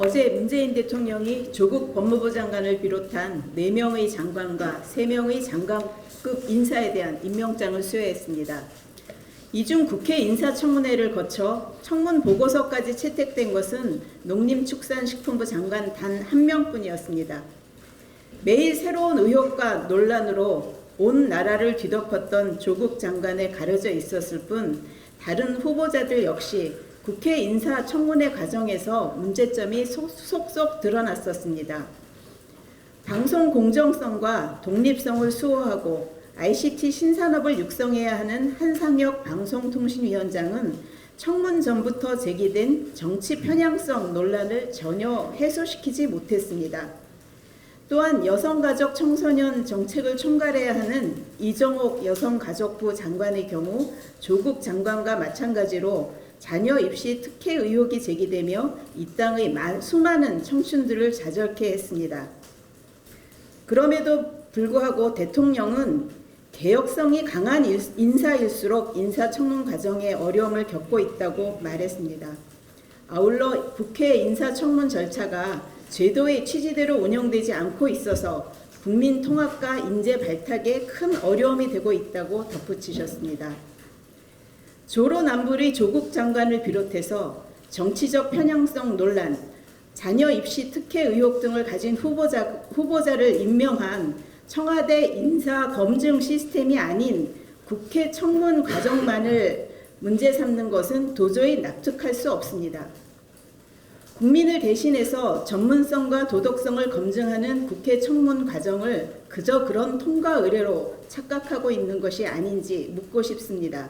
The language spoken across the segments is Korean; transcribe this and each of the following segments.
어제 문재인 대통령이 조국 법무부 장관을 비롯한 4명의 장관과 3명의 장관급 인사에 대한 임명장을 수여했습니다. 이 중 국회 인사청문회를 거쳐 청문 보고서까지 채택된 것은 농림축산식품부 장관 단 1명뿐이었습니다. 매일 새로운 의혹과 논란으로 온 나라를 뒤덮었던 조국 장관에 가려져 있었을 뿐 다른 후보자들 역시 국회 인사청문회 과정에서 문제점이 속속 드러났었습니다. 방송 공정성과 독립성을 수호하고 ICT 신산업을 육성해야 하는 한상혁 방송통신위원장은 청문 전부터 제기된 정치 편향성 논란을 전혀 해소시키지 못했습니다. 또한 여성가족 청소년 정책을 총괄해야 하는 이정옥 여성가족부 장관의 경우 조국 장관과 마찬가지로 자녀 입시 특혜 의혹이 제기되며 이 땅의 수많은 청춘들을 좌절케 했습니다. 그럼에도 불구하고 대통령은 개혁성이 강한 인사일수록 인사청문 과정에 어려움을 겪고 있다고 말했습니다. 아울러 국회 인사청문 절차가 제도의 취지대로 운영되지 않고 있어서 국민 통합과 인재 발탁에 큰 어려움이 되고 있다고 덧붙이셨습니다. 조로남불의 조국 장관을 비롯해서 정치적 편향성 논란, 자녀 입시 특혜 의혹 등을 가진 후보자를 임명한 청와대 인사검증 시스템이 아닌 국회 청문 과정만을 문제 삼는 것은 도저히 납득할 수 없습니다. 국민을 대신해서 전문성과 도덕성을 검증하는 국회 청문 과정을 그저 그런 통과 의례로 착각하고 있는 것이 아닌지 묻고 싶습니다.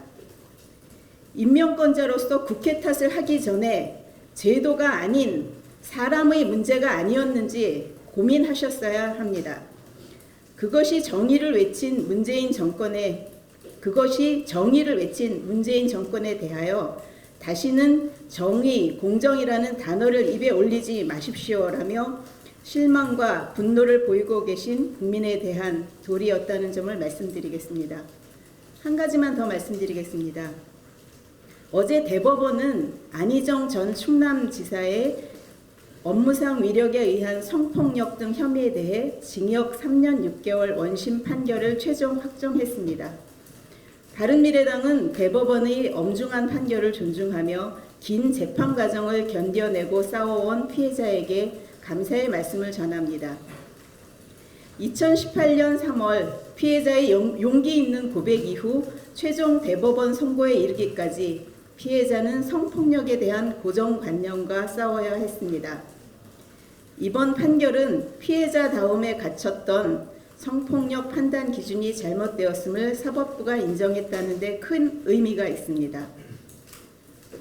임명권자로서 국회 탓을 하기 전에 제도가 아닌 사람의 문제가 아니었는지 고민하셨어야 합니다. 그것이 정의를 외친 문재인 정권에 대하여 다시는 정의, 공정이라는 단어를 입에 올리지 마십시오라며 실망과 분노를 보이고 계신 국민에 대한 도리였다는 점을 말씀드리겠습니다. 한 가지만 더 말씀드리겠습니다. 어제 대법원은 안희정 전 충남지사의 업무상 위력에 의한 성폭력 등 혐의에 대해 징역 3년 6개월 원심 판결을 최종 확정했습니다. 바른미래당은 대법원의 엄중한 판결을 존중하며 긴 재판 과정을 견뎌내고 싸워온 피해자에게 감사의 말씀을 전합니다. 2018년 3월 피해자의 용기 있는 고백 이후 최종 대법원 선고에 이르기까지 피해자는 성폭력에 대한 고정관념과 싸워야 했습니다. 이번 판결은 피해자다움에 갇혔던 성폭력 판단 기준이 잘못되었음을 사법부가 인정했다는 데 큰 의미가 있습니다.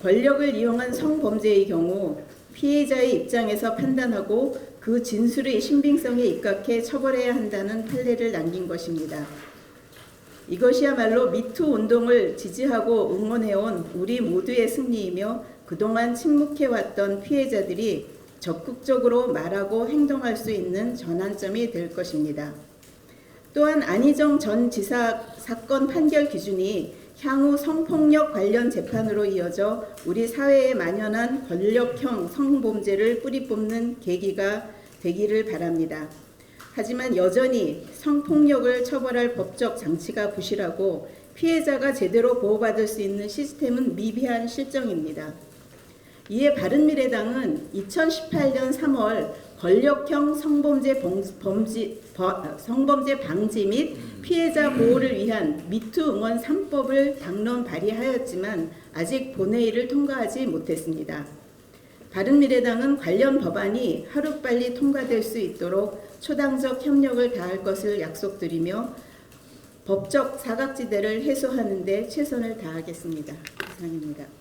권력을 이용한 성범죄의 경우 피해자의 입장에서 판단하고 그 진술의 신빙성에 입각해 처벌해야 한다는 판례를 남긴 것입니다. 이것이야말로 미투 운동을 지지하고 응원해온 우리 모두의 승리이며 그동안 침묵해왔던 피해자들이 적극적으로 말하고 행동할 수 있는 전환점이 될 것입니다. 또한 안희정 전 지사 사건 판결 기준이 향후 성폭력 관련 재판으로 이어져 우리 사회에 만연한 권력형 성범죄를 뿌리 뽑는 계기가 되기를 바랍니다. 하지만 여전히 성폭력을 처벌할 법적 장치가 부실하고 피해자가 제대로 보호받을 수 있는 시스템은 미비한 실정입니다. 이에 바른미래당은 2018년 3월 권력형 성범죄 방지 및 피해자 보호를 위한 미투 응원 3법을 당론 발의하였지만 아직 본회의를 통과하지 못했습니다. 바른미래당은 관련 법안이 하루빨리 통과될 수 있도록 초당적 협력을 다할 것을 약속드리며 법적 사각지대를 해소하는 데 최선을 다하겠습니다. 이상입니다.